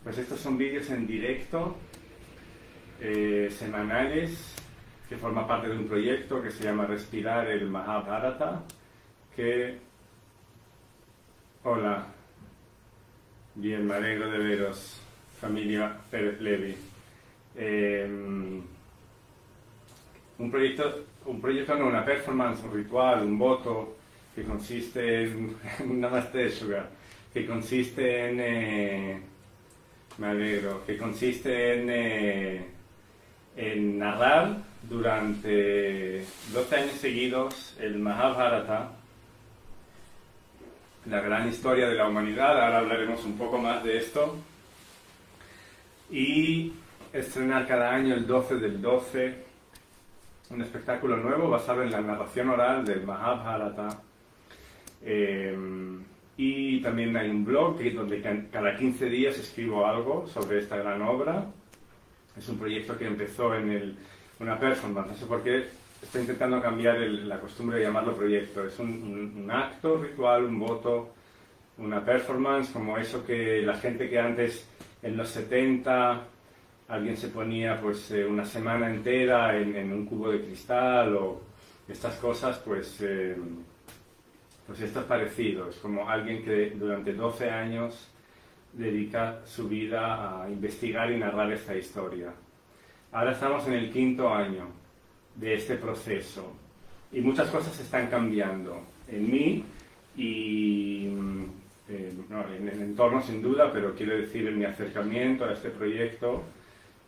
Pues estos son vídeos en directo, semanales, que forma parte de un proyecto que se llama Respirar el Mahabharata, que... Hola, bien, me alegro de veros, familia Pérez Levy. Un proyecto no, una performance, un ritual, un voto, que consiste en un Namaste Sugar, que consiste en... me alegro, que consiste en narrar durante 12 años seguidos el Mahabharata, la gran historia de la humanidad. Ahora hablaremos un poco más de esto, y estrenar cada año el 12 del 12 un espectáculo nuevo basado en la narración oral del Mahabharata. Y también hay un blog donde cada 15 días escribo algo sobre esta gran obra. Es un proyecto que empezó en una performance, no sé por qué estoy intentando cambiar la costumbre de llamarlo proyecto. Es un acto ritual, un voto, una performance, como eso que la gente que antes, en los 70, alguien se ponía pues una semana entera en un cubo de cristal o estas cosas, pues esto es parecido. Es como alguien que durante 12 años dedica su vida a investigar y narrar esta historia. Ahora estamos en el 5º año de este proceso y muchas cosas están cambiando en mí y en el entorno sin duda, pero quiero decir en mi acercamiento a este proyecto.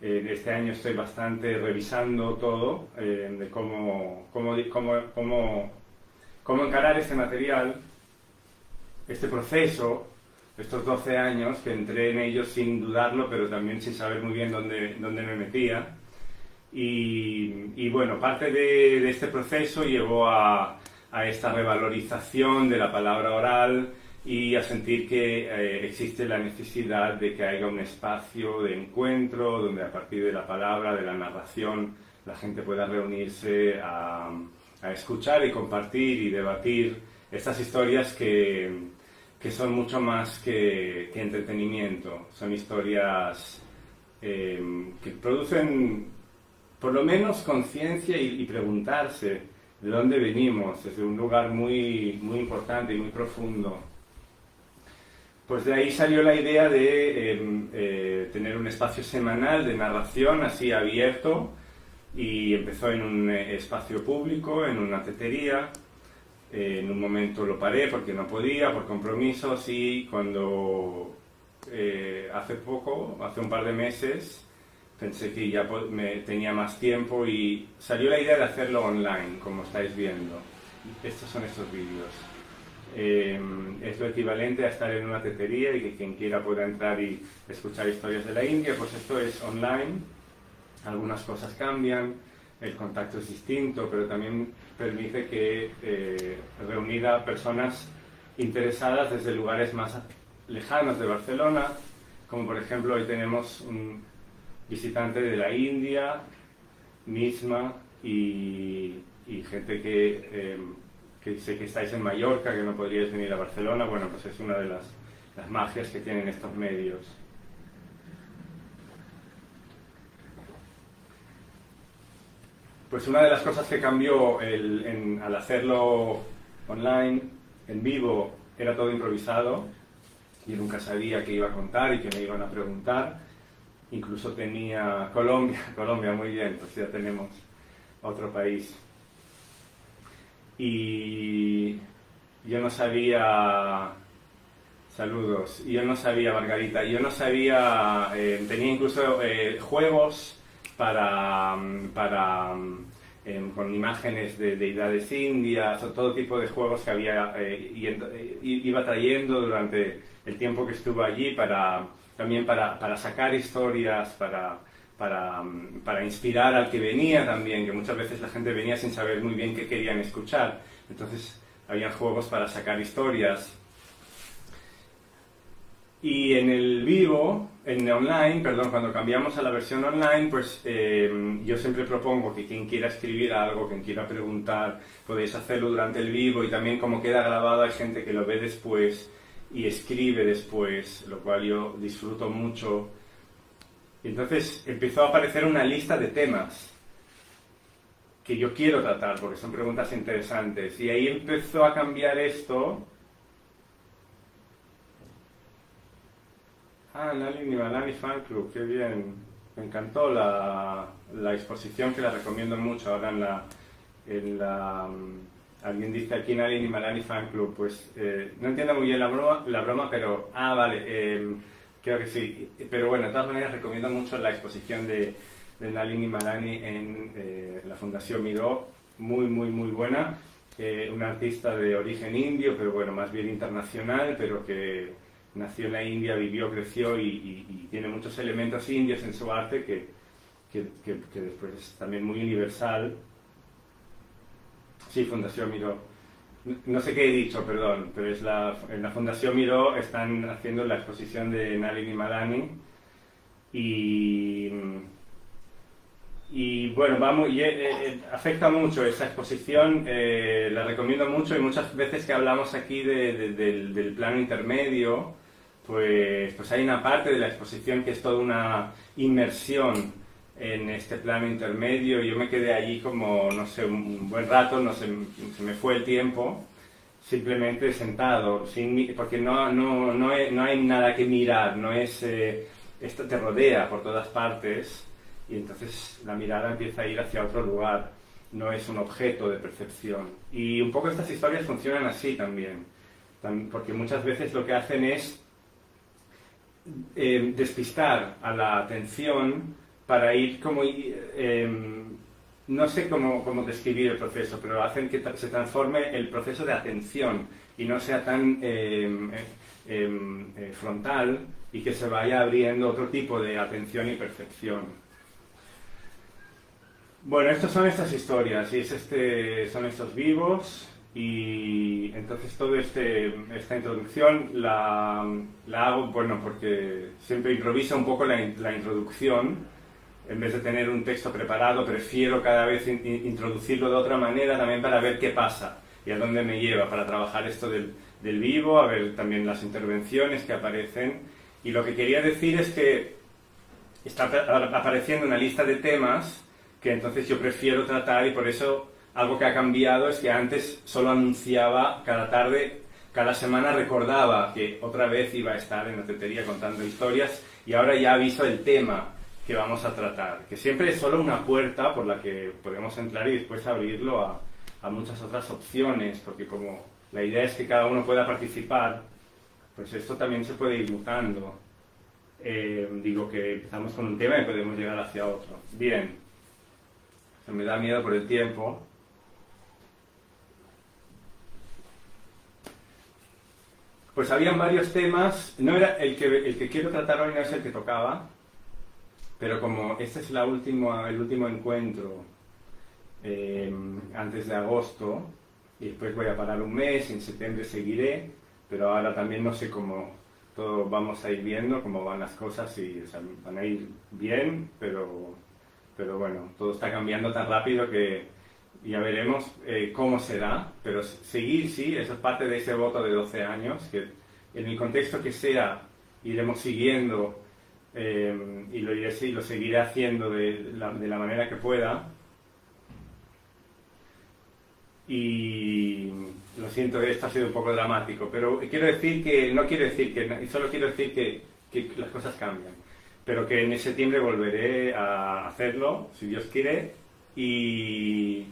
Este año estoy bastante revisando todo, de cómo encarar este material, este proceso, estos 12 años que entré en ellos sin dudarlo, pero también sin saber muy bien dónde me metía. Y bueno, parte de este proceso llevó a esta revalorización de la palabra oral y a sentir que existe la necesidad de que haya un espacio de encuentro donde a partir de la palabra, de la narración, la gente pueda reunirse a escuchar y compartir y debatir estas historias que son mucho más que entretenimiento. Son historias que producen por lo menos conciencia y preguntarse de dónde venimos, desde un lugar muy, muy importante y muy profundo. Pues de ahí salió la idea de tener un espacio semanal de narración así abierto, y empezó en un espacio público, en una tetería. En un momento lo paré porque no podía, por compromisos, y cuando hace un par de meses, pensé que ya tenía más tiempo y salió la idea de hacerlo online, como estáis viendo. Estos son estos vídeos. Es lo equivalente a estar en una tetería y que quien quiera pueda entrar y escuchar historias de la India. Pues esto es online. Algunas cosas cambian, el contacto es distinto, pero también permite que reunir a personas interesadas desde lugares más lejanos de Barcelona, como por ejemplo hoy tenemos un visitante de la India misma y gente que sé que estáis en Mallorca, que no podríais venir a Barcelona. Bueno, pues es una de las magias que tienen estos medios. Pues una de las cosas que cambió al hacerlo online, en vivo, era todo improvisado. Yo nunca sabía qué iba a contar y qué me iban a preguntar. Incluso tenía Colombia, muy bien, pues ya tenemos otro país. Y yo no sabía... Saludos. Y yo no sabía, Margarita, yo no sabía... tenía incluso juegos con imágenes de deidades indias, o todo tipo de juegos que había iba trayendo durante el tiempo que estuve allí, también para sacar historias, para inspirar al que venía también, que muchas veces la gente venía sin saber muy bien qué querían escuchar. Entonces había juegos para sacar historias. Y en el vivo, cuando cambiamos a la versión online, pues yo siempre propongo que quien quiera escribir algo, quien quiera preguntar, podéis hacerlo durante el vivo, y también como queda grabado hay gente que lo ve después y escribe después, lo cual yo disfruto mucho. Entonces empezó a aparecer una lista de temas que yo quiero tratar, porque son preguntas interesantes. Y ahí empezó a cambiar esto. Nalini Malani Fan Club, qué bien. Me encantó la exposición, que la recomiendo mucho. Ahora alguien dice aquí Nalini Malani Fan Club. Pues no entiendo muy bien la broma, pero... vale, creo que sí. Pero bueno, de todas maneras recomiendo mucho la exposición de Nalini Malani en la Fundación Miró. Muy, muy, muy buena. Una artista de origen indio, pero bueno, más bien internacional, pero que nació en la India, vivió, creció y tiene muchos elementos indios en su arte que después es también muy universal. Sí, Fundación Miró. No sé qué he dicho, perdón, pero en la Fundación Miró están haciendo la exposición de Nalini Malani y bueno, afecta mucho esa exposición, la recomiendo mucho, y muchas veces que hablamos aquí del plano intermedio, pues hay una parte de la exposición que es toda una inmersión en este plano intermedio. Yo me quedé allí como, no sé, un buen rato, no sé, se me fue el tiempo, simplemente sentado, porque no hay nada que mirar, esto te rodea por todas partes, y entonces la mirada empieza a ir hacia otro lugar, no es un objeto de percepción. Y un poco estas historias funcionan así también, porque muchas veces lo que hacen es despistar a la atención para ir como... no sé cómo describir el proceso, pero hacen que se transforme el proceso de atención y no sea tan frontal, y que se vaya abriendo otro tipo de atención y percepción. Bueno, estas son estas historias, y son estos vivos, y entonces toda esta introducción la hago, bueno, porque siempre improviso un poco la introducción. En vez de tener un texto preparado, prefiero cada vez introducirlo de otra manera, también para ver qué pasa y a dónde me lleva, para trabajar esto del vivo, a ver también las intervenciones que aparecen. Y lo que quería decir es que está apareciendo una lista de temas que entonces yo prefiero tratar, y por eso algo que ha cambiado es que antes solo anunciaba cada tarde, cada semana recordaba que otra vez iba a estar en la tetería contando historias, y ahora ya aviso el tema que vamos a tratar, que siempre es solo una puerta por la que podemos entrar y después abrirlo a muchas otras opciones, porque como la idea es que cada uno pueda participar, pues esto también se puede ir mutando. Digo que empezamos con un tema y podemos llegar hacia otro. Bien, se me da miedo por el tiempo. Pues habían varios temas, no era el que quiero tratar hoy, no es el que tocaba, pero como este es el último encuentro antes de agosto, y después voy a parar un mes, en septiembre seguiré, pero ahora también no sé cómo todo, vamos a ir viendo cómo van las cosas, y o sea, van a ir bien, pero bueno, todo está cambiando tan rápido que ya veremos cómo será, pero seguir sí, eso es parte de ese voto de 12 años, que en el contexto que sea iremos siguiendo. Y lo seguiré haciendo de la manera que pueda, y lo siento, esto ha sido un poco dramático, pero solo quiero decir que las cosas cambian, pero que en septiembre volveré a hacerlo, si Dios quiere. Y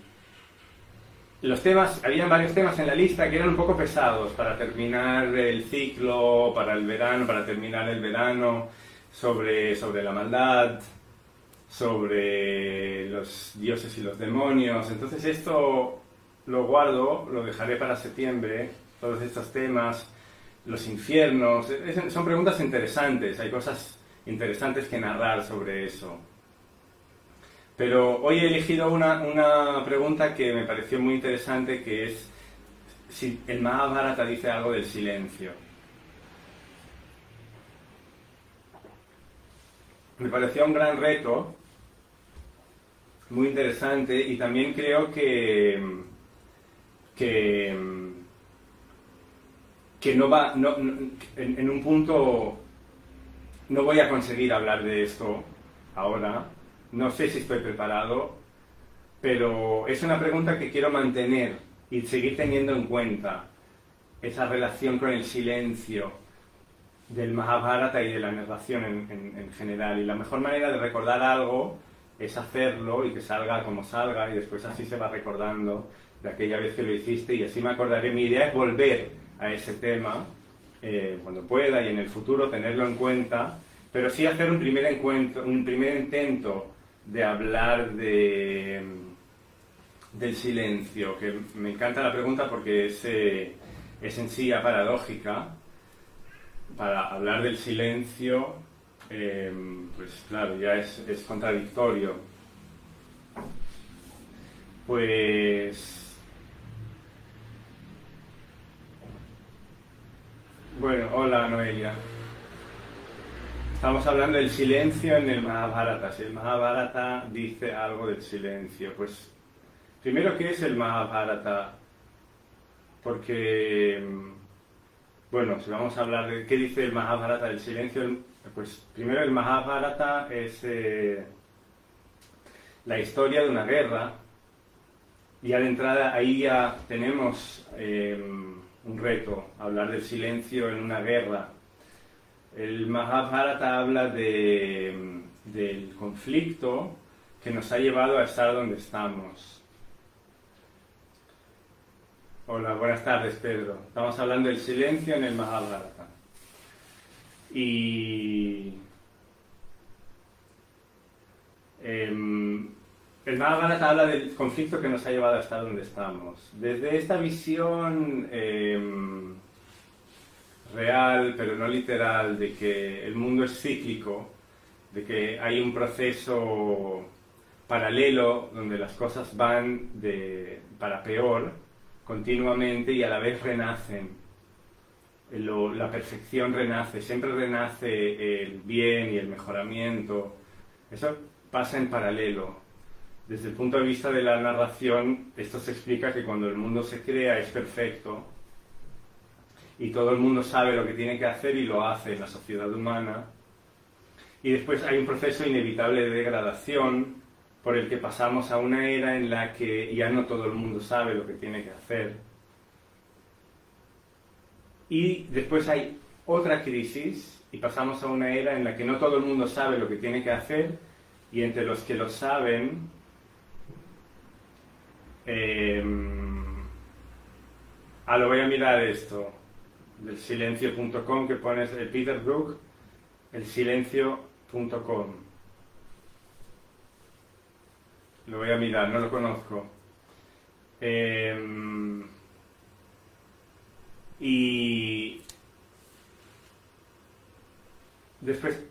los temas, habían varios temas en la lista que eran un poco pesados para terminar el ciclo, para terminar el verano, sobre la maldad, sobre los dioses y los demonios. Entonces esto lo guardo, lo dejaré para septiembre, todos estos temas, los infiernos. Son preguntas interesantes, hay cosas interesantes que narrar sobre eso. Pero hoy he elegido una pregunta que me pareció muy interesante, que es si el Mahabharata dice algo del silencio. Me pareció un gran reto, muy interesante, y también creo que que no va, en un punto no voy a conseguir hablar de esto ahora, no sé si estoy preparado, pero es una pregunta que quiero mantener y seguir teniendo en cuenta, esa relación con el silencio del Mahabharata y de la narración en general. Y la mejor manera de recordar algo es hacerlo y que salga como salga, y después así se va recordando de aquella vez que lo hiciste, y así me acordaré. Mi idea es volver a ese tema cuando pueda y en el futuro tenerlo en cuenta, pero sí hacer un primer intento de hablar del silencio, que me encanta la pregunta porque es en sí ya paradójica. Para hablar del silencio, pues claro, ya es contradictorio. Pues, bueno, hola Noelia. Estamos hablando del silencio en el Mahabharata. Si el Mahabharata dice algo del silencio, pues primero, ¿qué es el Mahabharata? Porque, bueno, si vamos a hablar de qué dice el Mahabharata del silencio, pues primero el Mahabharata es la historia de una guerra, y ya de entrada ahí ya tenemos un reto, hablar del silencio en una guerra. El Mahabharata habla del conflicto que nos ha llevado a estar donde estamos. Hola, buenas tardes, Pedro. Estamos hablando del silencio en el Mahabharata. Y el Mahabharata habla del conflicto que nos ha llevado a estar donde estamos. Desde esta visión real, pero no literal, de que el mundo es cíclico, de que hay un proceso paralelo donde las cosas van para peor continuamente y a la vez renacen. La perfección renace, siempre renace el bien y el mejoramiento. Eso pasa en paralelo. Desde el punto de vista de la narración, esto se explica que cuando el mundo se crea es perfecto y todo el mundo sabe lo que tiene que hacer y lo hace en la sociedad humana. Y después hay un proceso inevitable de degradación por el que pasamos a una era en la que ya no todo el mundo sabe lo que tiene que hacer. Y después hay otra crisis y pasamos a una era en la que no todo el mundo sabe lo que tiene que hacer, y entre los que lo saben, lo voy a mirar esto del silencio.com que pones Peter Brook, el silencio.com. Lo voy a mirar, no lo conozco. Y después,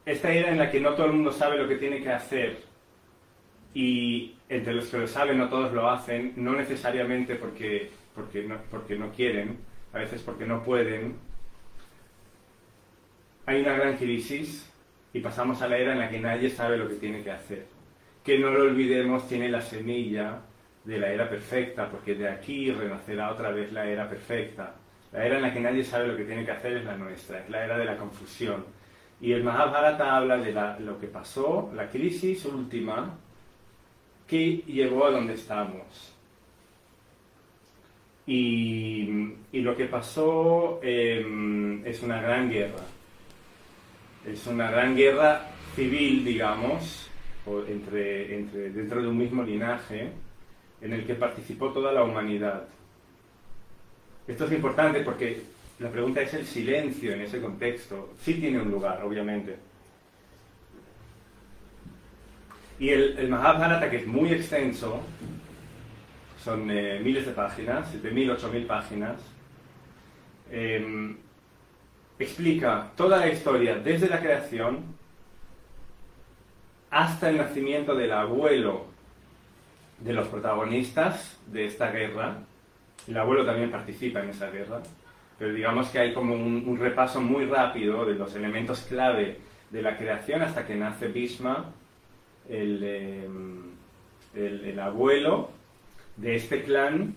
esta era en la que no todo el mundo sabe lo que tiene que hacer, y entre los que lo saben no todos lo hacen, no necesariamente porque no quieren, a veces porque no pueden. Hay una gran crisis y pasamos a la era en la que nadie sabe lo que tiene que hacer. Que no lo olvidemos, tiene la semilla de la era perfecta, porque de aquí renacerá otra vez la era perfecta. La era en la que nadie sabe lo que tiene que hacer es la nuestra, es la era de la confusión. Y el Mahabharata habla de lo que pasó, la crisis última que llevó a donde estamos. Y lo que pasó es una gran guerra. Es una gran guerra civil, digamos, dentro de un mismo linaje, en el que participó toda la humanidad. Esto es importante porque la pregunta es el silencio en ese contexto. Sí tiene un lugar, obviamente. Y el Mahabharata, que es muy extenso, son miles de páginas, 7.000, 8.000 páginas, explica toda la historia desde la creación hasta el nacimiento del abuelo de los protagonistas de esta guerra. El abuelo también participa en esa guerra, pero digamos que hay como un repaso muy rápido de los elementos clave de la creación hasta que nace Bhishma, el abuelo de este clan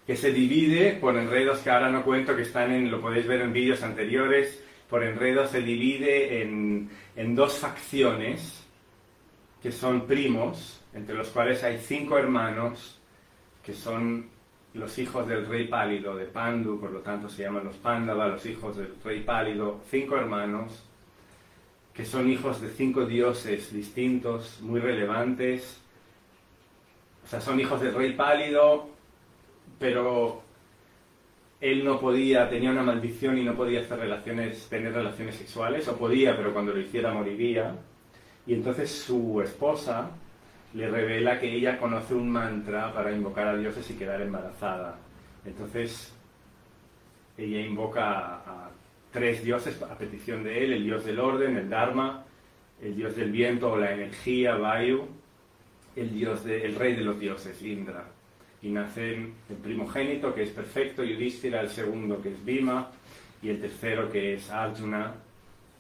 que se divide por enredos que ahora no cuento, que lo podéis ver en vídeos anteriores. Por enredos se divide en dos facciones, que son primos, entre los cuales hay 5 hermanos, que son los hijos del rey pálido de Pandu, por lo tanto se llaman los Pándava, los hijos del rey pálido, 5 hermanos, que son hijos de 5 dioses distintos, muy relevantes. O sea, son hijos del rey pálido, pero él no podía, tenía una maldición y no podía tener relaciones sexuales, o podía, pero cuando lo hiciera moriría. Y entonces su esposa le revela que ella conoce un mantra para invocar a dioses y quedar embarazada. Entonces ella invoca a 3 dioses a petición de él: el dios del orden, el Dharma; el dios del viento o la energía, Vayu; el rey de los dioses, Indra. Y nacen el primogénito, que es perfecto, Yudhishthira; el segundo, que es Bhima; y el tercero, que es Arjuna.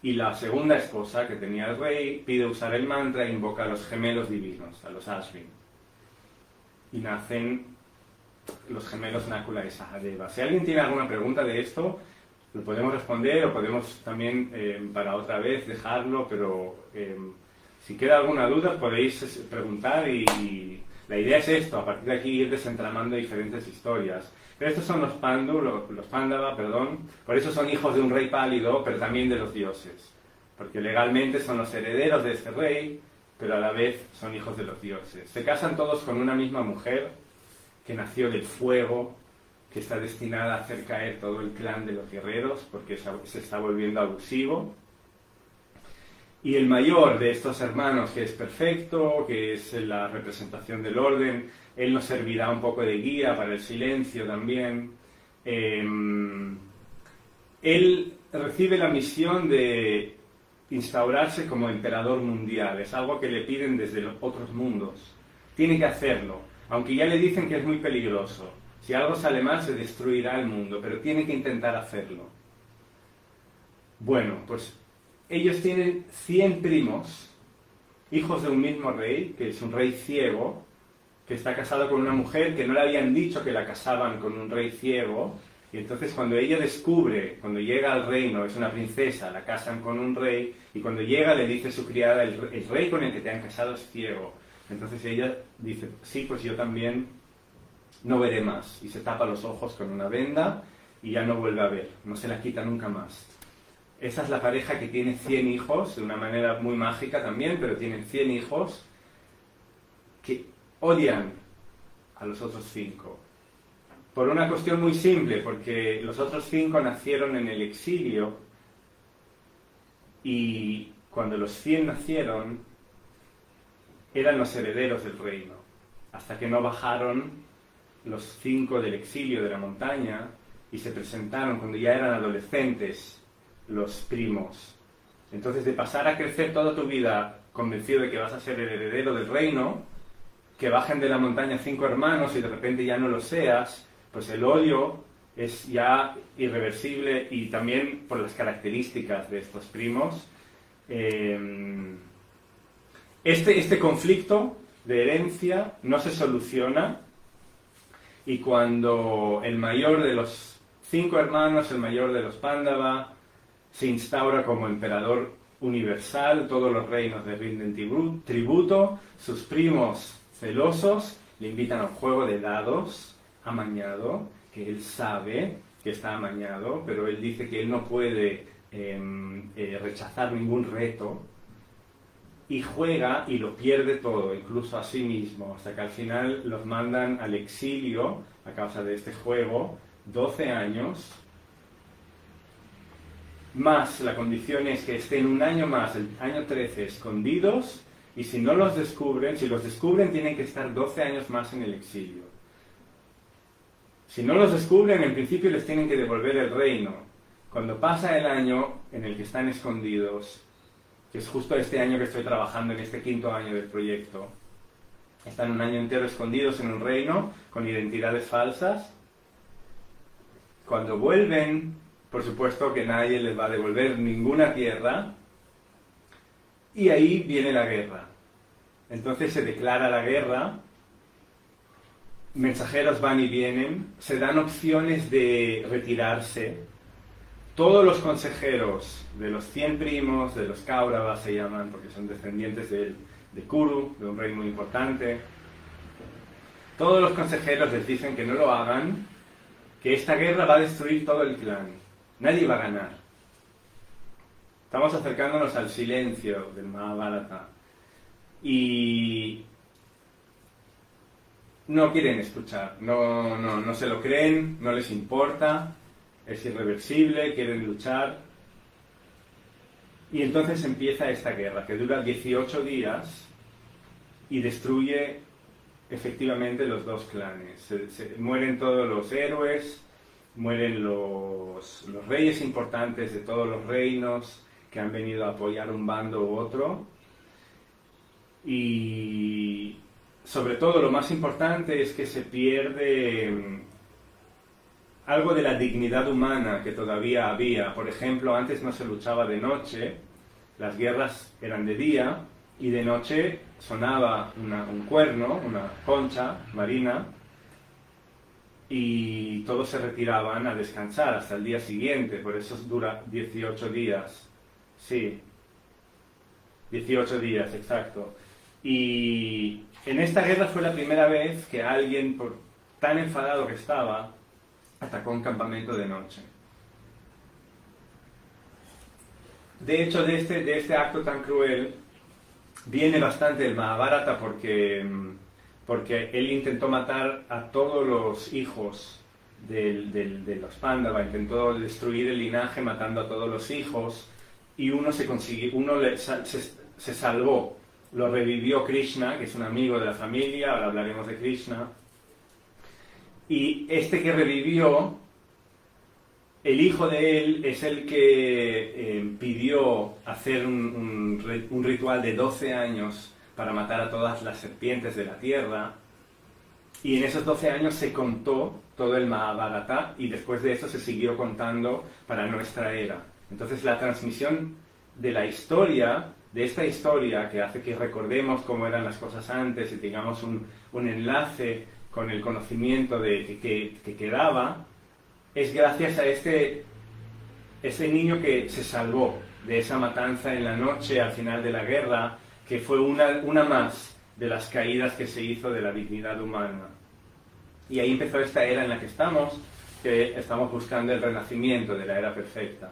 Y la segunda esposa, que tenía el rey, pide usar el mantra e invoca a los gemelos divinos, a los Ashvin. Y nacen los gemelos Nakula y Sahadeva. Si alguien tiene alguna pregunta de esto, lo podemos responder, o podemos también para otra vez dejarlo, pero si queda alguna duda podéis preguntar, y la idea es esto: a partir de aquí ir desentramando diferentes historias. Pero estos son los Pándava, por eso son hijos de un rey pálido, pero también de los dioses, porque legalmente son los herederos de ese rey, pero a la vez son hijos de los dioses. Se casan todos con una misma mujer, que nació del fuego, que está destinada a hacer caer todo el clan de los guerreros, porque se está volviendo abusivo. Y el mayor de estos hermanos, que es perfecto, que es la representación del orden, él nos servirá un poco de guía para el silencio también. Él recibe la misión de instaurarse como emperador mundial. Es algo que le piden desde los otros mundos. Tiene que hacerlo, aunque ya le dicen que es muy peligroso. Si algo sale mal, se destruirá el mundo, pero tiene que intentar hacerlo. Bueno, pues ellos tienen 100 primos, hijos de un mismo rey, que es un rey ciego, que está casado con una mujer que no le habían dicho que la casaban con un rey ciego. Y entonces cuando ella descubre, cuando llega al reino, es una princesa, la casan con un rey, y cuando llega le dice su criada: el rey con el que te han casado es ciego. Entonces ella dice: sí, pues yo también no veré más. Y se tapa los ojos con una venda y ya no vuelve a ver, no se la quita nunca más. Esa es la pareja que tiene 100 hijos, de una manera muy mágica también, pero tienen 100 hijos que odian a los otros 5. Por una cuestión muy simple, porque los otros 5 nacieron en el exilio, y cuando los 100 nacieron, eran los herederos del reino, hasta que no bajaron los 5 del exilio de la montaña y se presentaron cuando ya eran adolescentes, los primos. Entonces, de pasar a crecer toda tu vida convencido de que vas a ser el heredero del reino, que bajen de la montaña 5 hermanos y de repente ya no lo seas, pues el odio es ya irreversible, y también por las características de estos primos. Este conflicto de herencia no se soluciona, y cuando el mayor de los 5 hermanos, el mayor de los Pándava, se instaura como emperador universal, todos los reinos le rinden tributo, sus primos celosos le invitan a un juego de dados amañado, que él sabe que está amañado, pero él dice que él no puede rechazar ningún reto, y juega y lo pierde todo, incluso a sí mismo, hasta que al final los mandan al exilio a causa de este juego, 12 años, más la condición es que estén un año más, el año 13, escondidos, y si no los descubren, si los descubren tienen que estar 12 años más en el exilio. Si no los descubren, en principio les tienen que devolver el reino. Cuando pasa el año en el que están escondidos, que es justo este año que estoy trabajando, en este 5.º año del proyecto, están un año entero escondidos en un reino con identidades falsas. Cuando vuelven, por supuesto que nadie les va a devolver ninguna tierra, y ahí viene la guerra. Entonces se declara la guerra, mensajeros van y vienen, se dan opciones de retirarse. Todos los consejeros de los 100 primos, de los Kauravas se llaman, porque son descendientes de Kuru, de un rey muy importante, todos los consejeros les dicen que no lo hagan, que esta guerra va a destruir todo el clan. Nadie va a ganar. Estamos acercándonos al silencio del Mahabharata. Y no quieren escuchar, no se lo creen, no les importa, es irreversible, quieren luchar. Y entonces empieza esta guerra, que dura 18 días y destruye efectivamente los dos clanes. Mueren todos los héroes, mueren los reyes importantes de todos los reinos que han venido a apoyar un bando u otro. Y sobre todo lo más importante es que se pierde algo de la dignidad humana que todavía había. Por ejemplo, antes no se luchaba de noche, las guerras eran de día y de noche sonaba un cuerno, una concha marina, y todos se retiraban a descansar hasta el día siguiente. Por eso dura 18 días. Sí, 18 días, exacto. Y en esta guerra fue la primera vez que alguien, por tan enfadado que estaba, atacó un campamento de noche. De hecho, de este acto tan cruel viene bastante el Mahabharata porque él intentó matar a todos los hijos de los Pándava, intentó destruir el linaje matando a todos los hijos, y uno se salvó. Lo revivió Krishna, que es un amigo de la familia, ahora hablaremos de Krishna. Y este que revivió, el hijo de él es el que pidió hacer un ritual de 12 años para matar a todas las serpientes de la tierra. Y en esos 12 años se contó todo el Mahabharata y después de eso se siguió contando para nuestra era. Entonces la transmisión de la historia, de esta historia que hace que recordemos cómo eran las cosas antes y tengamos un enlace con el conocimiento que quedaba, es gracias a ese niño que se salvó de esa matanza en la noche al final de la guerra, que fue una más de las caídas que se hizo de la dignidad humana. Y ahí empezó esta era en la que estamos buscando el renacimiento de la era perfecta.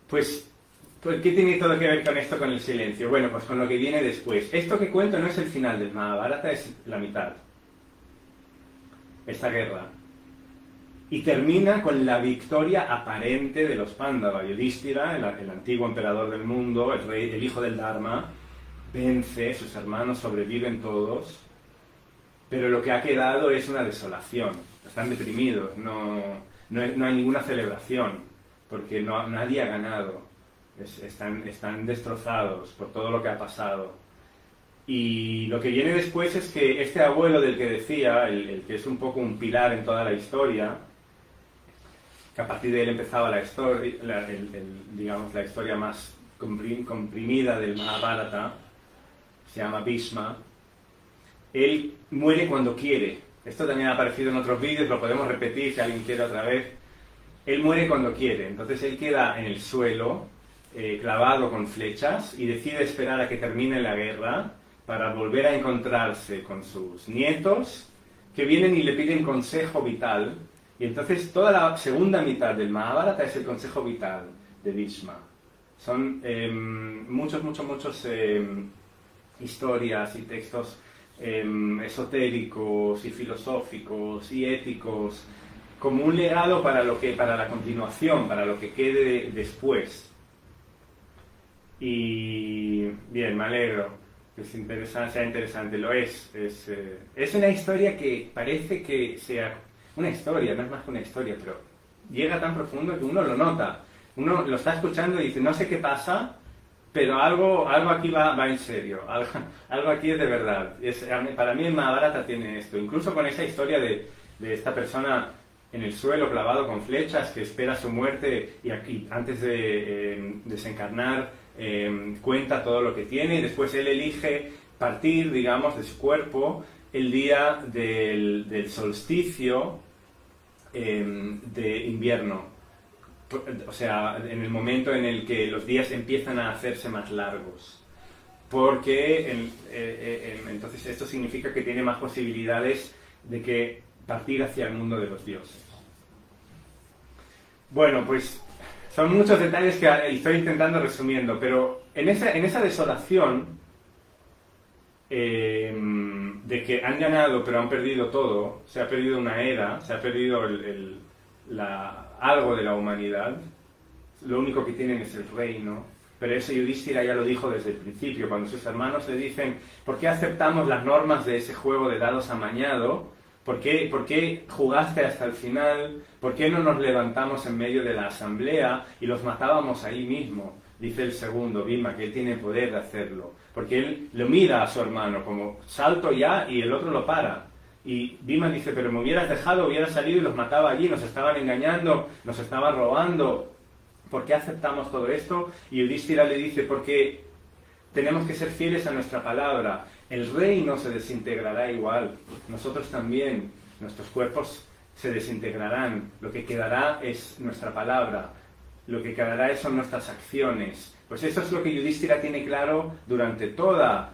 Pues, ¿qué tiene todo que ver con esto, con el silencio? Bueno, pues con lo que viene después. Esto que cuento no es el final del Mahabharata, es la mitad. Esta guerra. Y termina con la victoria aparente de los Pándava. Yudhishthira, el antiguo emperador del mundo, el hijo del Dharma, vence, sus hermanos sobreviven todos, pero lo que ha quedado es una desolación. Están deprimidos, no hay ninguna celebración, porque nadie ha ganado. Están destrozados por todo lo que ha pasado. Y lo que viene después es que este abuelo del que decía, el que es un poco un pilar en toda la historia, que a partir de él empezaba la historia, digamos, la historia más comprimida del Mahabharata, se llama Bhishma. Él muere cuando quiere. Esto también ha aparecido en otros vídeos, lo podemos repetir si alguien quiere otra vez. Él muere cuando quiere, entonces él queda en el suelo, clavado con flechas, y decide esperar a que termine la guerra para volver a encontrarse con sus nietos, que vienen y le piden consejo vital. Y entonces toda la segunda mitad del Mahabharata es el consejo vital de Bhishma. Son muchos historias y textos esotéricos y filosóficos y éticos, como un legado para la continuación, para lo que quede después. Y bien, me alegro que sea interesante, lo es. Es una historia que parece que sea una historia, no es más que una historia, pero llega tan profundo que uno lo nota. Uno lo está escuchando y dice, no sé qué pasa, pero algo aquí va en serio, algo aquí es de verdad. Para mí el Mahabharata tiene esto, incluso con esa historia de esta persona en el suelo clavado con flechas que espera su muerte y aquí antes de desencarnar cuenta todo lo que tiene y después él elige partir, digamos, de su cuerpo el día del solsticio de invierno. O sea, en el momento en el que los días empiezan a hacerse más largos. Porque entonces esto significa que tiene más posibilidades de que partir hacia el mundo de los dioses. Bueno, pues son muchos detalles que estoy intentando resumiendo, pero en esa desolación de que han ganado pero han perdido todo, se ha perdido una era, se ha perdido algo de la humanidad, lo único que tienen es el reino, pero ese Yudhishthira ya lo dijo desde el principio, cuando sus hermanos le dicen ¿por qué aceptamos las normas de ese juego de dados amañado? ¿Por qué jugaste hasta el final? ¿Por qué no nos levantamos en medio de la asamblea y los matábamos ahí mismo? Dice el segundo, Bhima, que él tiene poder de hacerlo. Porque él lo mira a su hermano como salto ya y el otro lo para. Y Bhima dice, pero me hubieras dejado, hubiera salido y los mataba allí, nos estaban engañando, nos estaban robando. ¿Por qué aceptamos todo esto? Y Yudhishthira le dice, porque tenemos que ser fieles a nuestra palabra. El reino se desintegrará igual, nosotros también, nuestros cuerpos se desintegrarán, lo que quedará es nuestra palabra, lo que quedará son nuestras acciones. Pues eso es lo que Yudhishthira tiene claro durante todo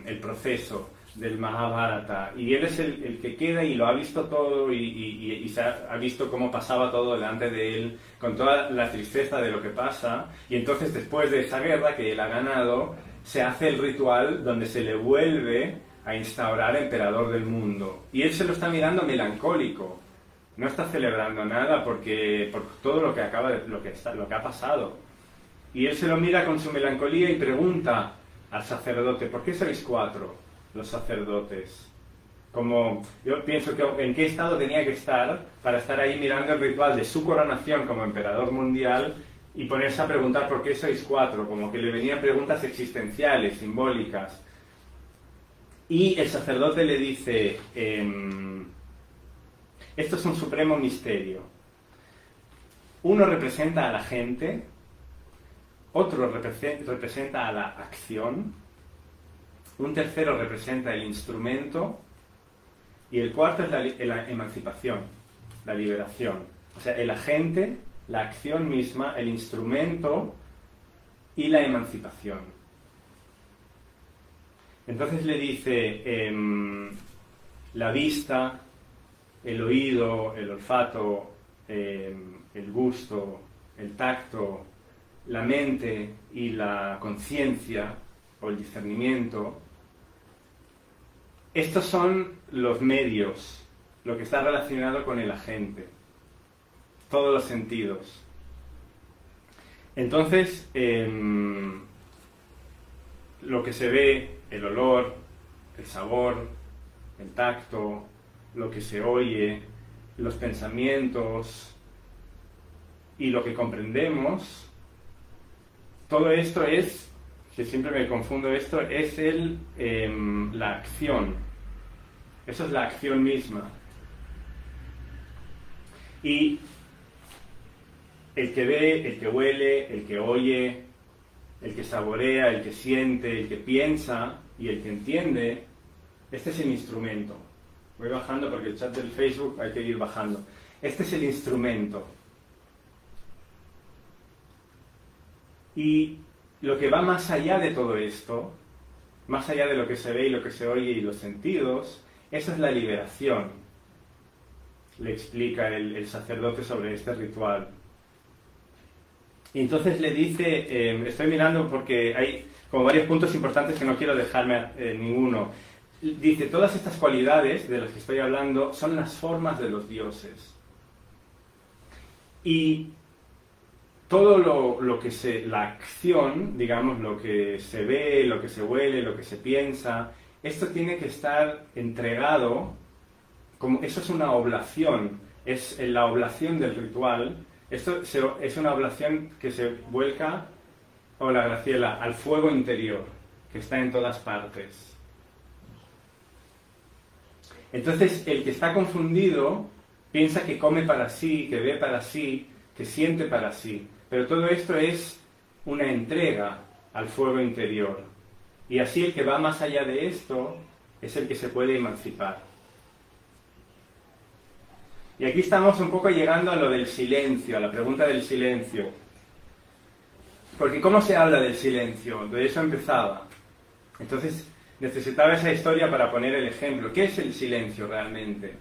el proceso del Mahabharata, y él es el que queda y lo ha visto todo y ha visto cómo pasaba todo delante de él, con toda la tristeza de lo que pasa, y entonces después de esa guerra que él ha ganado, se hace el ritual donde se le vuelve a instaurar emperador del mundo. Y él se lo está mirando melancólico. No está celebrando nada por todo lo que ha pasado. Y él se lo mira con su melancolía y pregunta al sacerdote, ¿por qué sois 4 los sacerdotes? Como yo pienso que en qué estado tenía que estar para estar ahí mirando el ritual de su coronación como emperador mundial y ponerse a preguntar por qué sois 4, como que le venían preguntas existenciales, simbólicas. Y el sacerdote le dice, esto es un supremo misterio. Uno representa a la gente, otro representa a la acción, un tercero representa el instrumento y el cuarto es la emancipación, la liberación. O sea, el agente, la acción misma, el instrumento y la emancipación. Entonces le dice, la vista, el oído, el olfato, el gusto, el tacto, la mente y la conciencia o el discernimiento, estos son los medios, lo que está relacionado con el agente, todos los sentidos. Entonces, lo que se ve, el olor, el sabor, el tacto, lo que se oye, los pensamientos y lo que comprendemos, todo esto es, que siempre me confundo esto, es la acción. Eso es la acción misma. Y el que ve, el que huele, el que oye, el que saborea, el que siente, el que piensa y el que entiende, este es el instrumento. Voy bajando porque el chat del Facebook hay que ir bajando. Este es el instrumento. Y lo que va más allá de todo esto, más allá de lo que se ve y lo que se oye y los sentidos, eso es la liberación, le explica el sacerdote sobre este ritual. Y entonces le dice, estoy mirando porque hay como varios puntos importantes que no quiero dejarme ninguno. Dice, todas estas cualidades de las que estoy hablando son las formas de los dioses. Y todo lo que la acción, digamos, lo que se ve, lo que se huele, lo que se piensa, esto tiene que estar entregado, como eso es una oblación, es la oblación del ritual. Esto es una oblación que se vuelca, hola Graciela, al fuego interior, que está en todas partes. Entonces, el que está confundido piensa que come para sí, que ve para sí, que siente para sí. Pero todo esto es una entrega al fuego interior. Y así el que va más allá de esto es el que se puede emancipar. Y aquí estamos un poco llegando a lo del silencio, a la pregunta del silencio. Porque ¿cómo se habla del silencio? De eso empezaba. Entonces necesitaba esa historia para poner el ejemplo. ¿Qué es el silencio realmente?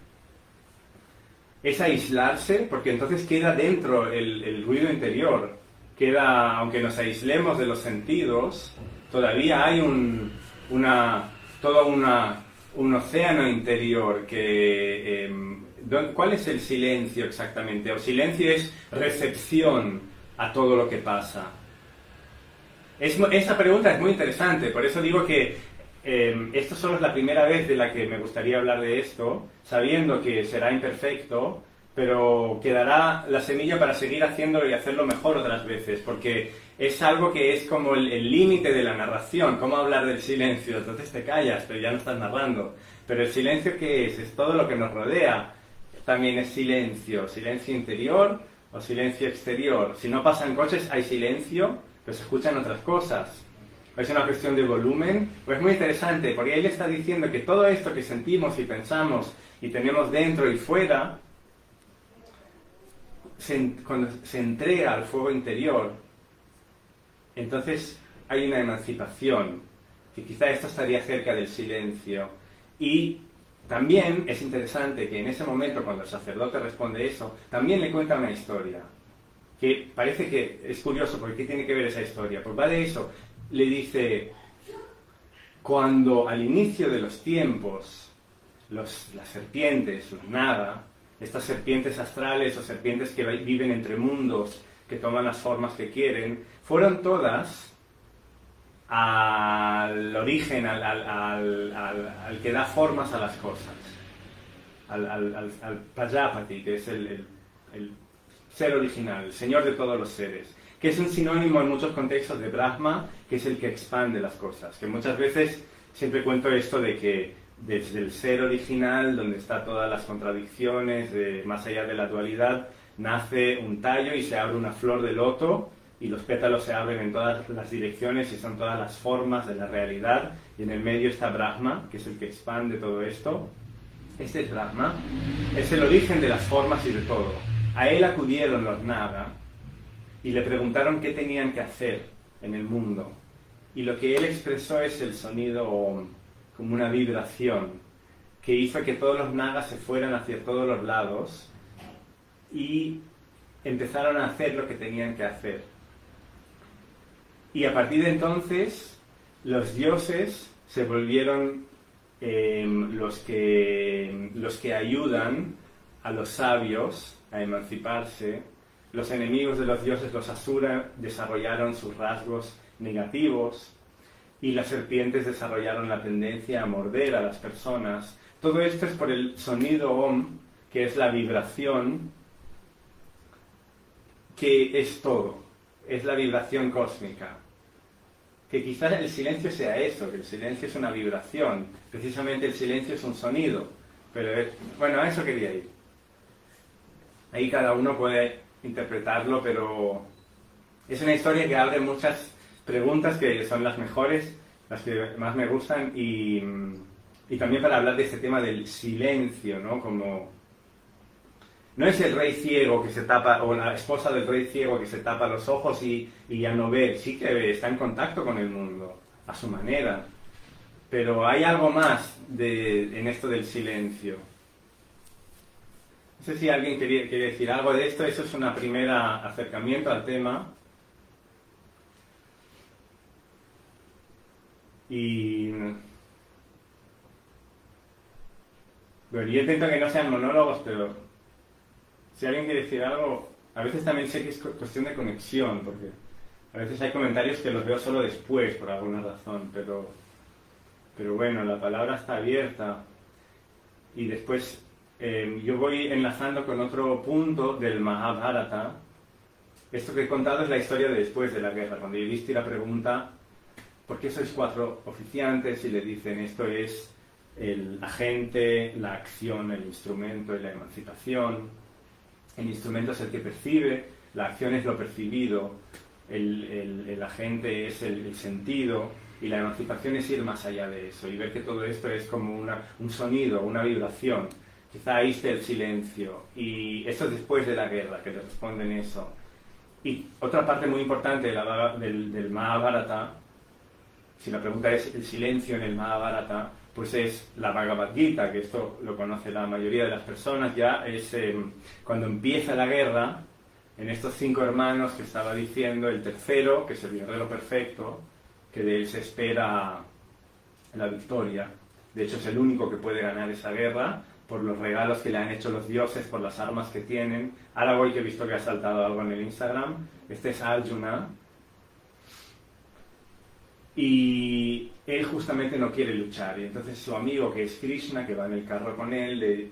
Es aislarse, porque entonces queda dentro el ruido interior. Queda, aunque nos aislemos de los sentidos, todavía hay todo un océano interior que... ¿cuál es el silencio exactamente? El silencio es recepción a todo lo que pasa. Esa pregunta es muy interesante, por eso digo que esto solo es la primera vez de la que me gustaría hablar de esto, sabiendo que será imperfecto, pero quedará la semilla para seguir haciéndolo y hacerlo mejor otras veces, porque es algo que es como el límite de la narración. ¿Cómo hablar del silencio? Entonces te callas, pero ya no estás narrando. Pero el silencio, ¿qué es? Es todo lo que nos rodea. También es silencio. Silencio interior o silencio exterior. Si no pasan coches, hay silencio, pero se escuchan otras cosas. Es una cuestión de volumen. Pues es muy interesante, porque él está diciendo que todo esto que sentimos y pensamos y tenemos dentro y fuera, cuando se entrega al fuego interior, entonces hay una emancipación, que quizá esto estaría cerca del silencio. Y también es interesante que en ese momento, cuando el sacerdote responde eso, también le cuenta una historia, que parece que es curioso, porque ¿qué tiene que ver esa historia? Pues va de eso. Le dice, cuando al inicio de los tiempos, las serpientes, los naga, estas serpientes astrales o serpientes que viven entre mundos, que toman las formas que quieren, fueron todas al origen, al que da formas a las cosas, al Prajapati, que es el ser original, el señor de todos los seres, que es un sinónimo en muchos contextos de Brahma, que es el que expande las cosas, que muchas veces siempre cuento esto de que desde el ser original, donde está todas las contradicciones, más allá de la dualidad, nace un tallo y se abre una flor de loto, y los pétalos se abren en todas las direcciones y son todas las formas de la realidad, y en el medio está Brahma, que es el que expande todo esto. Este es Brahma, es el origen de las formas y de todo. A él acudieron los Naga y le preguntaron qué tenían que hacer en el mundo, y lo que él expresó es el sonido Om, como una vibración que hizo que todos los nagas se fueran hacia todos los lados y empezaron a hacer lo que tenían que hacer. Y a partir de entonces, los dioses se volvieron los que ayudan a los sabios a emanciparse. Los enemigos de los dioses, los asura, desarrollaron sus rasgos negativos, y las serpientes desarrollaron la tendencia a morder a las personas. Todo esto es por el sonido Om, que es la vibración, que es todo, es la vibración cósmica. Que quizás el silencio sea eso, que el silencio es una vibración, precisamente el silencio es un sonido, pero bueno, a eso quería ir. Ahí cada uno puede interpretarlo, pero es una historia que abre muchas preguntas que son las mejores, las que más me gustan, y también para hablar de este tema del silencio, ¿no? Como no es el rey ciego que se tapa, o la esposa del rey ciego que se tapa los ojos y ya no ve, sí que ve, está en contacto con el mundo, a su manera, pero hay algo más en esto del silencio. No sé si alguien quiere decir algo de esto. Eso es un primer acercamiento al tema. Y bueno, yo intento que no sean monólogos, pero si alguien quiere decir algo, a veces también sé que es cuestión de conexión, porque a veces hay comentarios que los veo solo después por alguna razón, pero bueno, la palabra está abierta. Y después yo voy enlazando con otro punto del Mahabharata. Esto que he contado es la historia de después de la guerra, cuando Yudhishthira pregunta ¿por qué sois 4 oficiantes? Y le dicen, esto es el agente, la acción, el instrumento y la emancipación. El instrumento es el que percibe, la acción es lo percibido. el agente es el sentido, y la emancipación es ir más allá de eso y ver que todo esto es como un sonido, una vibración. Quizá ahí esté el silencio, y eso es después de la guerra, que le responden eso. Y otra parte muy importante del Mahabharata, si la pregunta es el silencio en el Mahabharata, pues es la Bhagavad Gita, que esto lo conoce la mayoría de las personas ya, es cuando empieza la guerra, en estos 5 hermanos que estaba diciendo, el tercero, que es el guerrero perfecto, que de él se espera la victoria. De hecho, es el único que puede ganar esa guerra por los regalos que le han hecho los dioses, por las armas que tienen. Ahora voy, que he visto que ha saltado algo en el Instagram. Este es Arjuna. Y él justamente no quiere luchar. Y entonces su amigo, que es Krishna, que va en el carro con él, le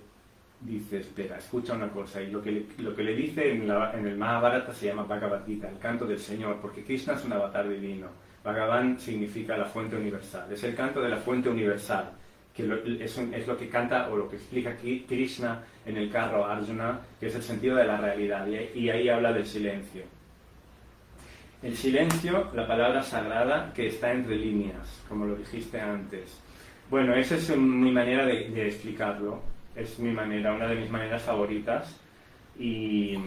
dice, espera, escucha una cosa. Y lo que le dice en el Mahabharata se llama Bhagavad Gita, el canto del Señor, porque Krishna es un avatar divino. Bhagavan significa la fuente universal. Es el canto de la fuente universal, que es lo que canta o lo que explica aquí Krishna en el carro a Arjuna, que es el sentido de la realidad. Y ahí habla del silencio. El silencio, la palabra sagrada que está entre líneas, como lo dijiste antes. Bueno, esa es mi manera de explicarlo. Es mi manera, una de mis maneras favoritas. Y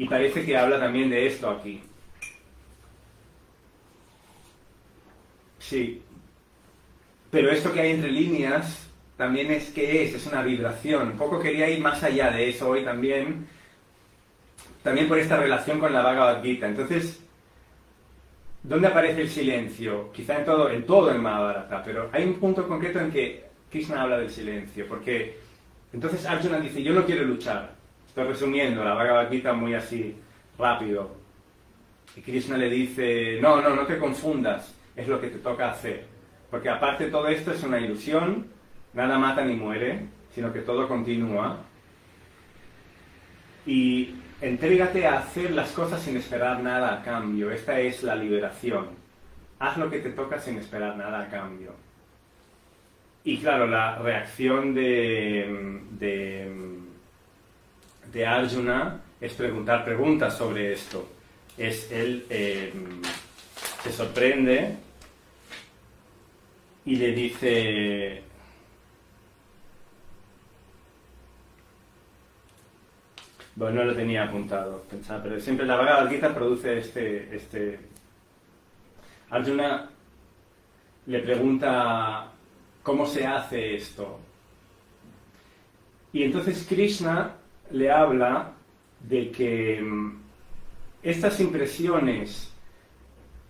parece que habla también de esto aquí. Sí. Pero esto que hay entre líneas también es una vibración. Un poco quería ir más allá de eso hoy también por esta relación con la Bhagavad Gita. Entonces, ¿dónde aparece el silencio? Quizá en todo el Mahabharata, pero hay un punto concreto en que Krishna habla del silencio, porque entonces Arjuna dice, yo no quiero luchar. Estoy resumiendo la Bhagavad Gita muy así, rápido. Y Krishna le dice, no te confundas, es lo que te toca hacer. Porque aparte todo esto es una ilusión, nada mata ni muere, sino que todo continúa. Y entrégate a hacer las cosas sin esperar nada a cambio. Esta es la liberación. Haz lo que te toca sin esperar nada a cambio. Y claro, la reacción de Arjuna es preguntar preguntas sobre esto. Él se sorprende y le dice... Bueno, no lo tenía apuntado, pensaba, pero siempre la Bhagavad Gita produce Arjuna le pregunta cómo se hace esto. Y entonces Krishna le habla de que estas impresiones,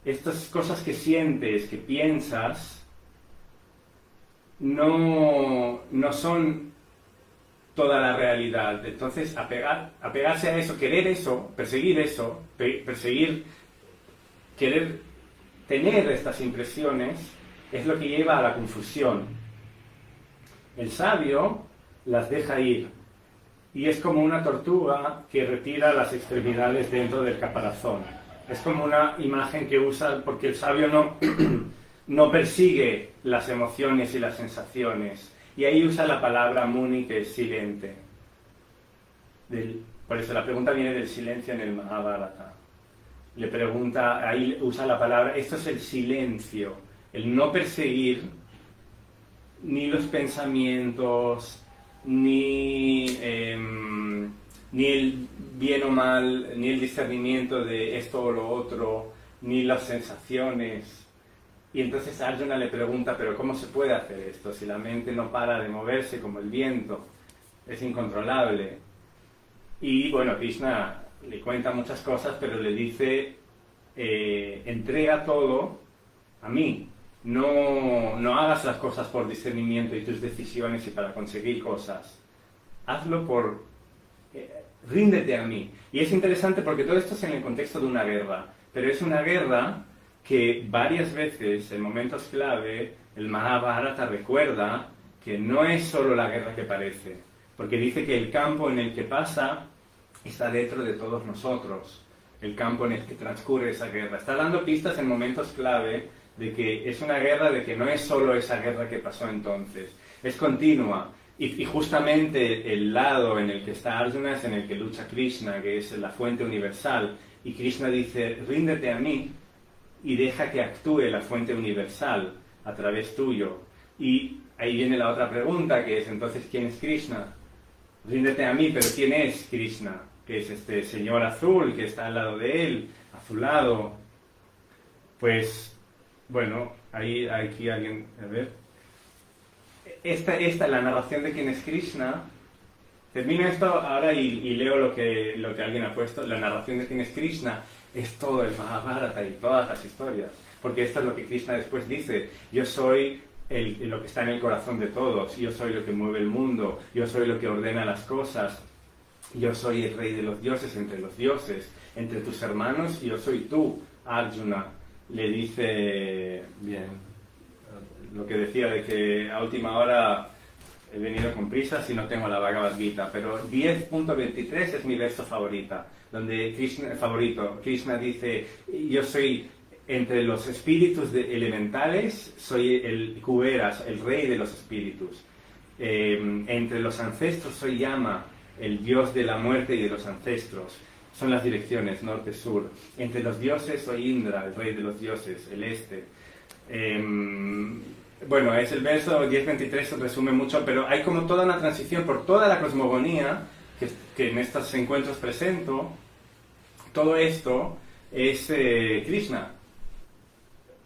estas cosas que sientes, que piensas, no son toda la realidad. Entonces, apegarse a eso, querer eso, querer tener estas impresiones, es lo que lleva a la confusión. El sabio las deja ir, y es como una tortuga que retira las extremidades dentro del caparazón. Es como una imagen que usa, porque el sabio no persigue las emociones y las sensaciones. Y ahí usa la palabra muni, que es silente. Por eso la pregunta viene del silencio en el Mahabharata. Le pregunta, ahí usa la palabra, esto es el silencio, el no perseguir ni los pensamientos, ni el bien o mal, ni el discernimiento de esto o lo otro, ni las sensaciones. Y entonces Arjuna le pregunta, pero ¿cómo se puede hacer esto si la mente no para de moverse como el viento? Es incontrolable. Y bueno, Krishna le cuenta muchas cosas, pero le dice, entrega todo a mí. No hagas las cosas por discernimiento y tus decisiones y para conseguir cosas. Hazlo ríndete a mí. Y es interesante porque todo esto es en el contexto de una guerra, pero es una guerra que varias veces, en momentos clave, el Mahabharata recuerda que no es solo la guerra que parece, porque dice que el campo en el que pasa está dentro de todos nosotros, el campo en el que transcurre esa guerra. Está dando pistas en momentos clave de que es una guerra, de que no es solo esa guerra que pasó entonces, es continua. Y justamente el lado en el que está Arjuna es en el que lucha Krishna, que es la fuente universal. Y Krishna dice, ríndete a mí y deja que actúe la fuente universal a través tuyo. Y ahí viene la otra pregunta, que es, entonces, ¿quién es Krishna? Ríndete a mí, pero ¿quién es Krishna? Que es este señor azul que está al lado de él, azulado. Pues, bueno, ahí aquí alguien, a ver. Esta la narración de quién es Krishna. Termino esto ahora y leo lo que alguien ha puesto. La narración de quién es Krishna es todo el Mahabharata y todas las historias. Porque esto es lo que Krishna después dice. Yo soy lo que está en el corazón de todos. Yo soy lo que mueve el mundo. Yo soy lo que ordena las cosas. Yo soy el rey de los dioses entre los dioses. Entre tus hermanos, yo soy tú, Arjuna. Le dice, bien, lo que decía de que a última hora he venido con prisas y no tengo la Bhagavad Gita, pero 10.23 es mi verso favorito, donde Krishna dice, yo soy entre los espíritus elementales, soy el Kuberas, el rey de los espíritus. Entre los ancestros soy Yama, el dios de la muerte y de los ancestros. Son las direcciones, norte-sur. Entre los dioses soy Indra, el rey de los dioses, el este. Bueno, es el verso 10.23, resume mucho, pero hay como toda una transición por toda la cosmogonía que en estos encuentros presento. Todo esto es Krishna.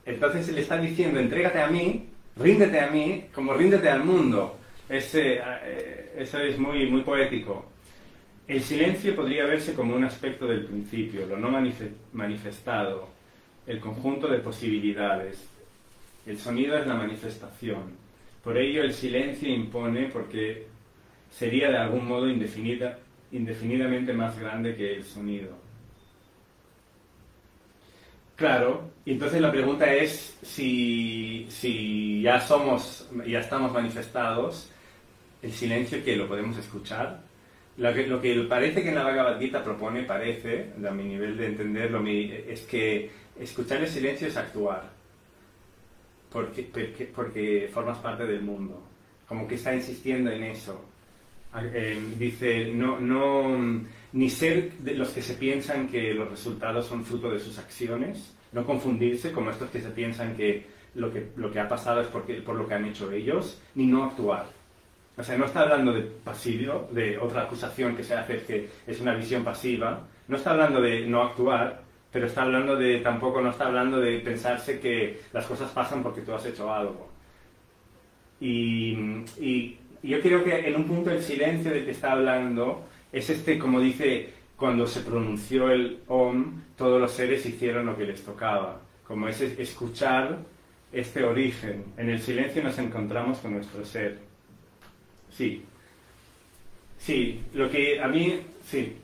Entonces le está diciendo, entrégate a mí, ríndete a mí, como ríndete al mundo. Eso es muy, muy poético. El silencio podría verse como un aspecto del principio, lo no manifestado, el conjunto de posibilidades. El sonido es la manifestación. Por ello el silencio impone porque sería de algún modo indefinidamente más grande que el sonido. Claro, y entonces la pregunta es si ya estamos manifestados, el silencio, ¿qué? ¿Lo podemos escuchar? Lo que parece que en la Bhagavad Gita propone, a mi nivel de entenderlo, es que escuchar el silencio es actuar. Porque formas parte del mundo. Como que está insistiendo en eso. Dice, ni ser de los que se piensan que los resultados son fruto de sus acciones, no confundirse como estos que se piensan que lo que ha pasado es por lo que han hecho ellos, ni no actuar. O sea, no está hablando de pasivo, de otra acusación que se hace que es una visión pasiva, no está hablando de no actuar, pero tampoco no está hablando de pensarse que las cosas pasan porque tú has hecho algo. Y yo creo que en un punto el silencio del que está hablando es como dice, cuando se pronunció el Om, todos los seres hicieron lo que les tocaba. Como es escuchar este origen. En el silencio nos encontramos con nuestro ser. Sí. Sí, lo que a mí... Sí.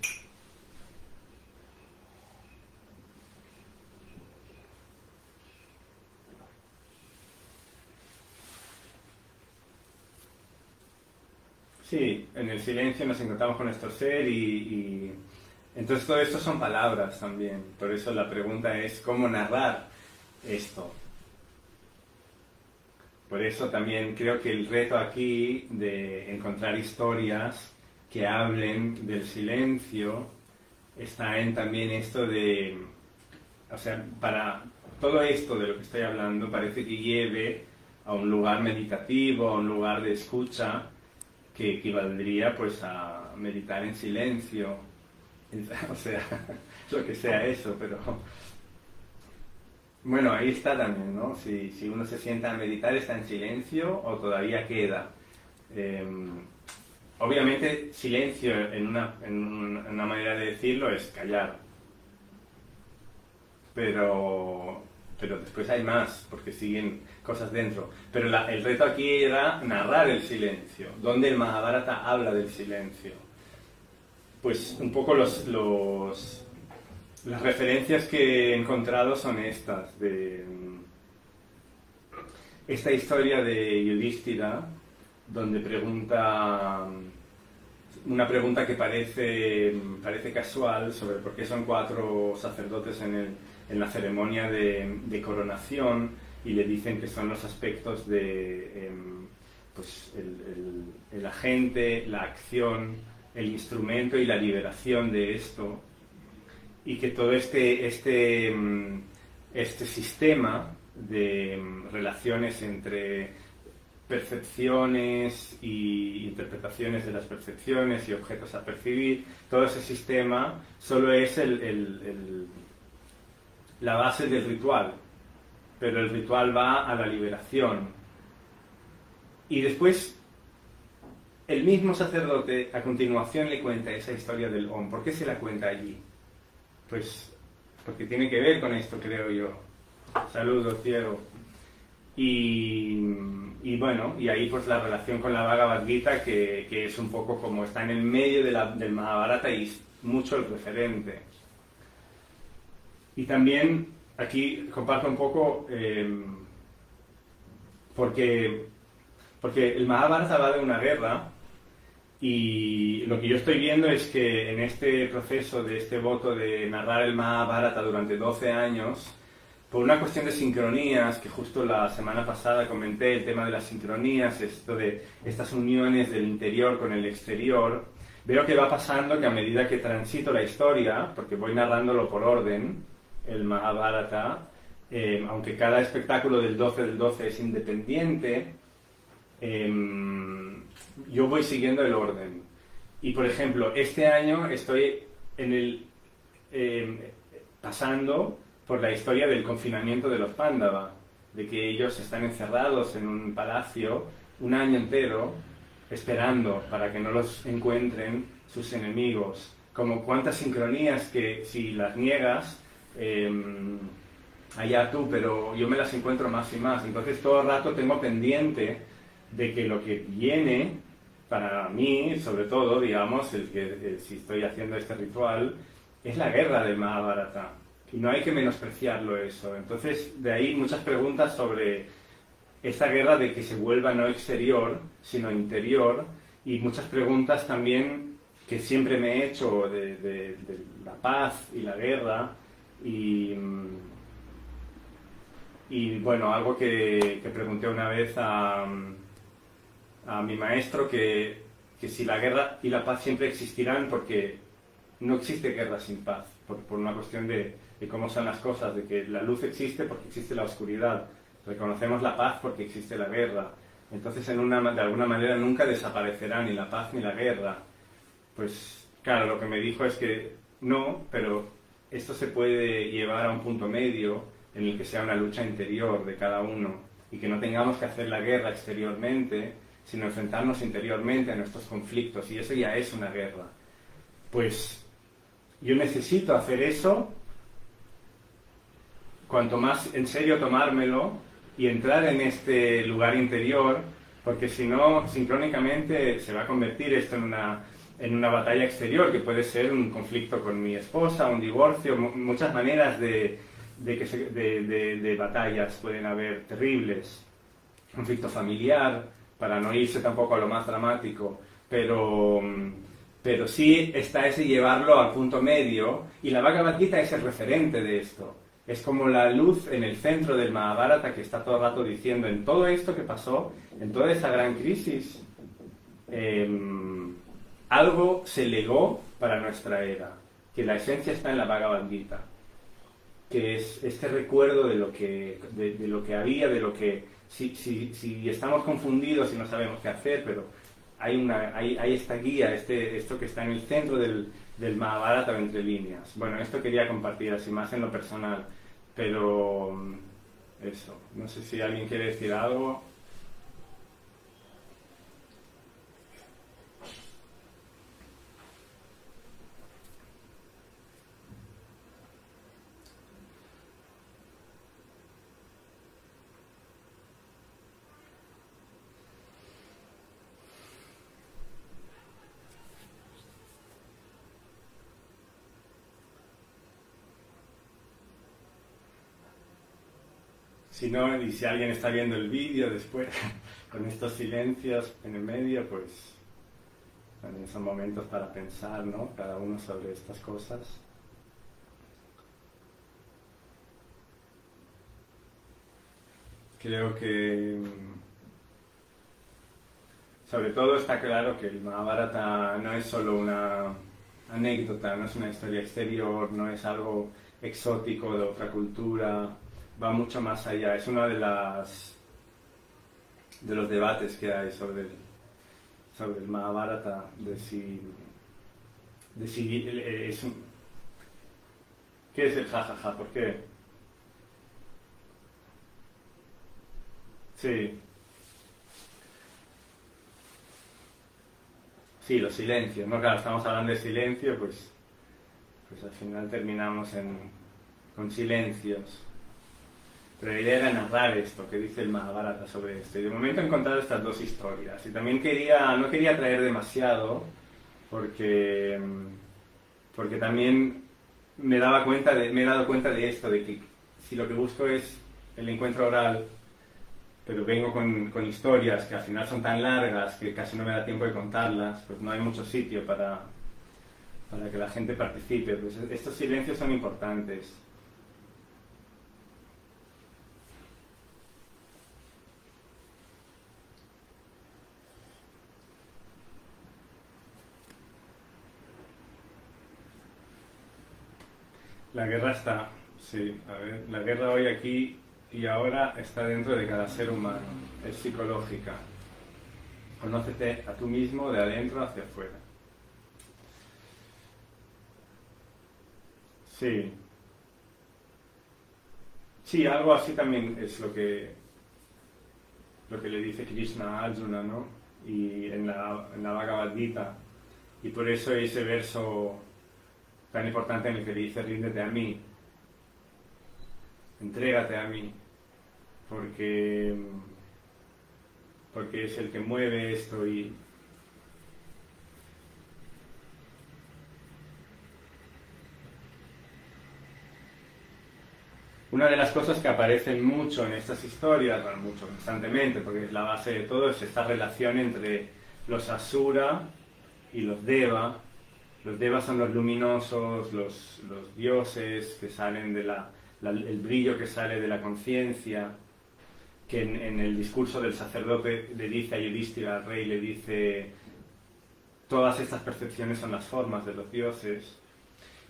Sí, en el silencio nos encontramos con nuestro ser y entonces todo esto son palabras también. Por eso la pregunta es cómo narrar esto. Por eso también creo que el reto aquí de encontrar historias que hablen del silencio está en también esto de... O sea, para todo esto de lo que estoy hablando parece que lleve a un lugar meditativo, a un lugar de escucha, que equivaldría pues a meditar en silencio, o sea, lo que sea eso, pero bueno, ahí está también, ¿no? Si uno se sienta a meditar, ¿está en silencio o todavía queda? Obviamente silencio en una manera de decirlo es callar, pero después hay más, porque siguen cosas dentro. Pero el reto aquí era narrar el silencio. ¿Dónde el Mahabharata habla del silencio? Pues un poco las referencias que he encontrado son estas, de esta historia de Yudhishthira, donde pregunta una pregunta que parece casual sobre por qué son 4 sacerdotes en la ceremonia de coronación, y le dicen que son los aspectos pues el agente, la acción, el instrumento y la liberación de esto, y que todo este sistema de relaciones entre percepciones y interpretaciones de las percepciones y objetos a percibir, todo ese sistema solo es la base del ritual, pero el ritual va a la liberación. Y después el mismo sacerdote a continuación le cuenta esa historia del Om. ¿Por qué se la cuenta allí? Pues porque tiene que ver con esto, creo yo. Saludos, cielo. Y bueno, y ahí pues la relación con la Bhagavad Gita, que es un poco como está en el medio del Mahabharata y es mucho el referente. Y también aquí comparto un poco porque el Mahabharata va de una guerra, y lo que yo estoy viendo es que en este proceso de este voto de narrar el Mahabharata durante 12 años, por una cuestión de sincronías, que justo la semana pasada comenté el tema de las sincronías, esto de estas uniones del interior con el exterior, veo que va pasando que a medida que transito la historia, porque voy narrándolo por orden, el Mahabharata, aunque cada espectáculo del 12 del 12 es independiente, yo voy siguiendo el orden. Y por ejemplo, este año estoy pasando por la historia del confinamiento de los Pándava, de que ellos están encerrados en un palacio un año entero esperando para que no los encuentren sus enemigos. Como cuántas sincronías que si las niegas, allá tú, pero yo me las encuentro más y más. Entonces todo el rato tengo pendiente de que lo que viene para mí, sobre todo, digamos, si estoy haciendo este ritual, es la guerra del Mahabharata. Y no hay que menospreciarlo eso. Entonces, de ahí muchas preguntas sobre esta guerra de que se vuelva no exterior, sino interior, y muchas preguntas también que siempre me he hecho de la paz y la guerra, y bueno, algo que pregunté una vez a mi maestro, que si la guerra y la paz siempre existirán, porque no existe guerra sin paz, por una cuestión de cómo son las cosas, de que la luz existe porque existe la oscuridad, reconocemos la paz porque existe la guerra, entonces de alguna manera nunca desaparecerá ni la paz ni la guerra. Pues claro, lo que me dijo es que no, pero esto se puede llevar a un punto medio en el que sea una lucha interior de cada uno, y que no tengamos que hacer la guerra exteriormente, sino enfrentarnos interiormente a nuestros conflictos, y eso ya es una guerra. Pues yo necesito hacer eso, cuanto más en serio tomármelo y entrar en este lugar interior, porque si no, sincrónicamente se va a convertir esto en una batalla exterior, que puede ser un conflicto con mi esposa, un divorcio, muchas maneras de batallas pueden haber terribles, conflicto familiar, para no irse tampoco a lo más dramático, pero sí está ese llevarlo al punto medio, y la Bhagavad Gita es el referente de esto. Es como la luz en el centro del Mahabharata, que está todo el rato diciendo, en todo esto que pasó, en toda esa gran crisis, algo se legó para nuestra era, que la esencia está en la Bhagavad Gita, que es este recuerdo de lo que había, de lo que si estamos confundidos y no sabemos qué hacer, pero hay esta guía, esto que está en el centro del Mahabharata o entre líneas. Bueno, esto quería compartir así más en lo personal, pero eso, no sé si alguien quiere decir algo. Si no, y si alguien está viendo el vídeo después, con estos silencios en el medio, pues también son momentos para pensar, ¿no? Cada uno sobre estas cosas. Creo que Sobre todo está claro que el Mahabharata no es solo una anécdota, no es una historia exterior, no es algo exótico de otra cultura, va mucho más allá. Es uno de los debates que hay sobre el Mahabharata, de si es un... ¿Qué es el jajaja? ¿Por qué? Sí. Sí, los silencios, ¿no? Claro, estamos hablando de silencio, pues al final terminamos con silencios. Pero la idea era narrar esto, que dice el Mahabharata sobre esto. Y de momento he encontrado estas dos historias. Y también no quería traer demasiado, porque también me he dado cuenta de esto, de que si lo que busco es el encuentro oral, pero vengo con historias que al final son tan largas que casi no me da tiempo de contarlas, pues no hay mucho sitio para que la gente participe. Pues estos silencios son importantes. La guerra está, sí, a ver, la guerra hoy aquí y ahora está dentro de cada ser humano, es psicológica. Conócete a tú mismo de adentro hacia afuera. Sí, sí, algo así también es lo que le dice Krishna a Arjuna, ¿no? Y en la Bhagavad Gita. Y por eso ese verso tan importante en el que dice: ríndete a mí, entrégate a mí, porque es el que mueve esto. Y una de las cosas que aparecen mucho en estas historias, bueno, mucho, constantemente, porque es la base de todo, es esta relación entre los Asura y los Deva. Los Devas son los luminosos, los dioses que salen el brillo que sale de la conciencia, que en el discurso del sacerdote le dice a Yudhishthira, al rey, le dice: todas estas percepciones son las formas de los dioses.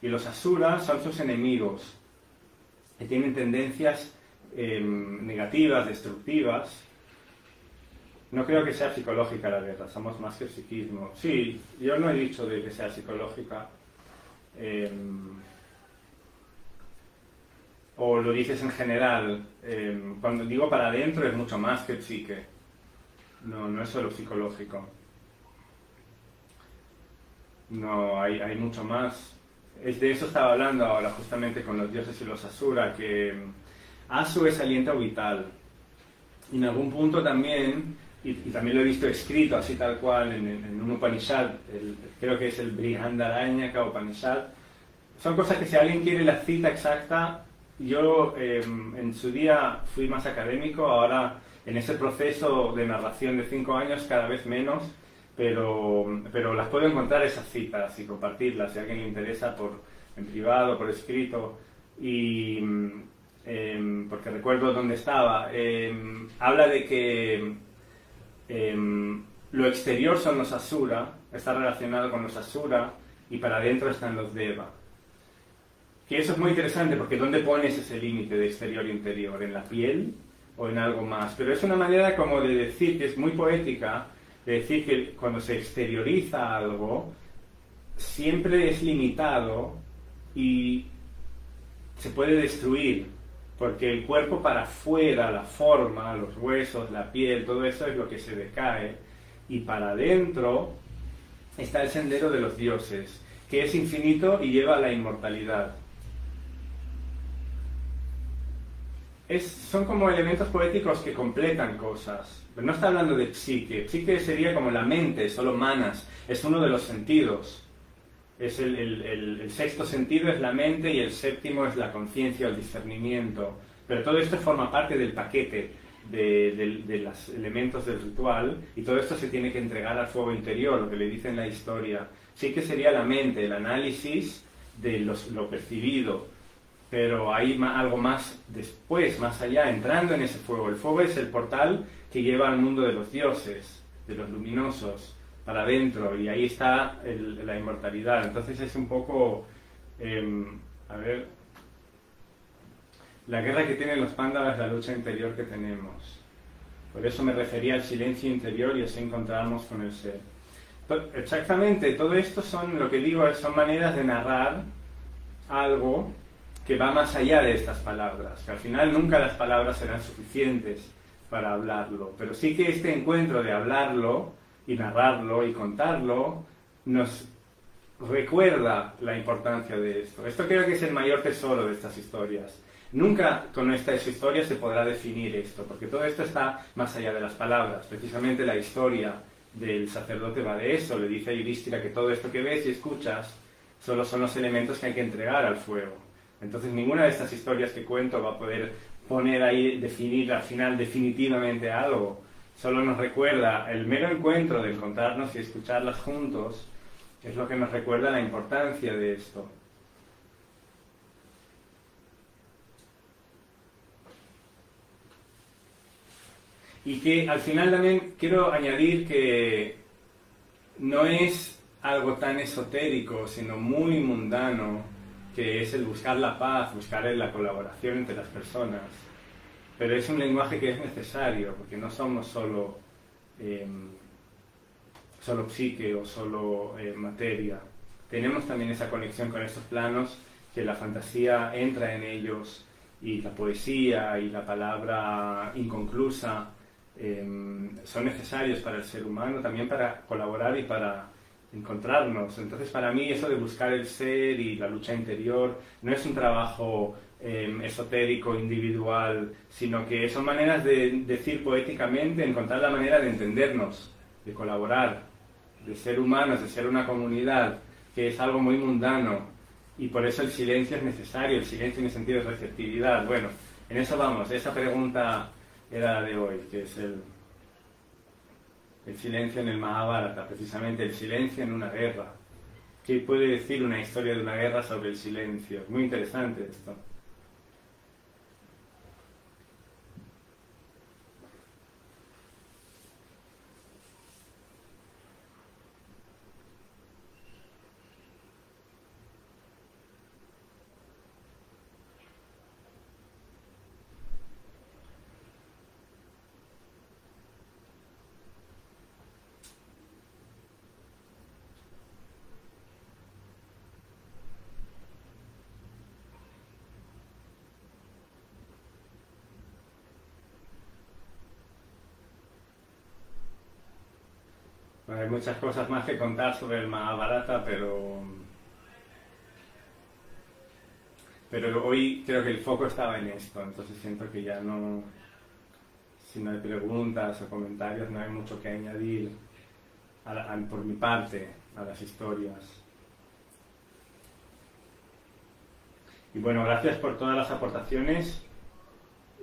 Y los Asuras son sus enemigos, que tienen tendencias negativas, destructivas. No creo que sea psicológica la guerra, somos más que el psiquismo. Sí, yo no he dicho de que sea psicológica. O lo dices en general. Cuando digo para adentro es mucho más que psique. No es solo psicológico. No, hay mucho más. De eso estaba hablando ahora justamente con los dioses y los Asura, que Asu es aliento vital. Y en algún punto también, y también lo he visto escrito así tal cual en un Upanishad, creo que es el Brihadaranyaka Upanishad. Son cosas que si alguien quiere la cita exacta, yo en su día fui más académico, ahora en ese proceso de narración de 5 años cada vez menos, pero las puedo encontrar esas citas y compartirlas si a alguien le interesa en privado, por escrito. Y porque recuerdo dónde estaba. Habla de que lo exterior son los Asura, está relacionado con los Asura, y para adentro están los Deva. Que eso es muy interesante, porque ¿dónde pones ese límite de exterior e interior? ¿En la piel o en algo más? Pero es una manera como de decir, que es muy poética, de decir que cuando se exterioriza algo, siempre es limitado y se puede destruir, porque el cuerpo para afuera, la forma, los huesos, la piel, todo eso es lo que se decae, y para adentro está el sendero de los dioses, que es infinito y lleva a la inmortalidad. Son como elementos poéticos que completan cosas, pero no está hablando de psique. Psique sería como la mente, solo manas, es uno de los sentidos. Es el sexto sentido es la mente y el séptimo es la conciencia o el discernimiento. Pero todo esto forma parte del paquete de los elementos del ritual, y todo esto se tiene que entregar al fuego interior, lo que le dice en la historia. Sí que sería la mente, el análisis de lo percibido, pero hay algo más después, más allá, entrando en ese fuego. El fuego es el portal que lleva al mundo de los dioses. de los luminosos para adentro, y ahí está la inmortalidad. Entonces es un poco, a ver, la guerra que tienen los Pándavas, la lucha interior que tenemos. Por eso me refería al silencio interior y así encontrarnos con el ser. Exactamente, todo esto son, lo que digo, son maneras de narrar algo que va más allá de estas palabras, que al final nunca las palabras serán suficientes para hablarlo, pero sí que este encuentro de hablarlo y narrarlo y contarlo nos recuerda la importancia de esto. Esto creo que es el mayor tesoro de estas historias. Nunca con estas historias se podrá definir esto, porque todo esto está más allá de las palabras. Precisamente la historia del sacerdote va de eso. Le dice a Yudhishthira que todo esto que ves y escuchas solo son los elementos que hay que entregar al fuego. Entonces ninguna de estas historias que cuento va a poder poner ahí, definir al final definitivamente algo. Solo nos recuerda el mero encuentro de encontrarnos y escucharlas juntos, es lo que nos recuerda la importancia de esto. Y que al final también quiero añadir que no es algo tan esotérico, sino muy mundano, que es el buscar la paz, buscar la colaboración entre las personas. Pero es un lenguaje que es necesario, porque no somos solo psique o solo materia. Tenemos también esa conexión con estos planos, que la fantasía entra en ellos, y la poesía y la palabra inconclusa son necesarios para el ser humano, también para colaborar y para encontrarnos. Entonces, para mí, eso de buscar el ser y la lucha interior no es un trabajo esotérico, individual, sino que son maneras de decir poéticamente, encontrar la manera de entendernos, de colaborar, de ser humanos, de ser una comunidad, que es algo muy mundano, y por eso el silencio es necesario, el silencio en el sentido de receptividad. Bueno, en eso vamos, esa pregunta era la de hoy, que es el silencio en el Mahabharata, precisamente el silencio en una guerra. ¿Qué puede decir una historia de una guerra sobre el silencio? Es muy interesante esto. Bueno, hay muchas cosas más que contar sobre el Mahabharata, pero hoy creo que el foco estaba en esto, entonces siento que ya no, si no hay preguntas o comentarios, no hay mucho que añadir por mi parte a las historias. Y bueno, gracias por todas las aportaciones.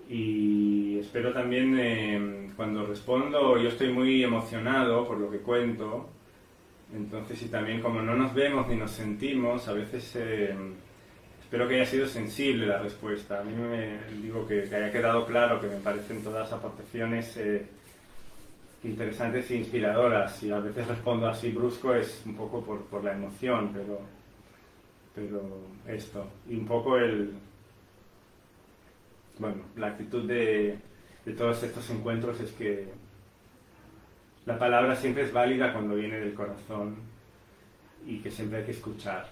Y espero también, cuando respondo, yo estoy muy emocionado por lo que cuento, entonces, y también como no nos vemos ni nos sentimos, a veces espero que haya sido sensible la respuesta. A mí digo que haya quedado claro que me parecen todas las aportaciones interesantes e inspiradoras, y a veces respondo así brusco, es un poco por la emoción, pero esto, y un poco la actitud de todos estos encuentros es que la palabra siempre es válida cuando viene del corazón, y que siempre hay que escuchar.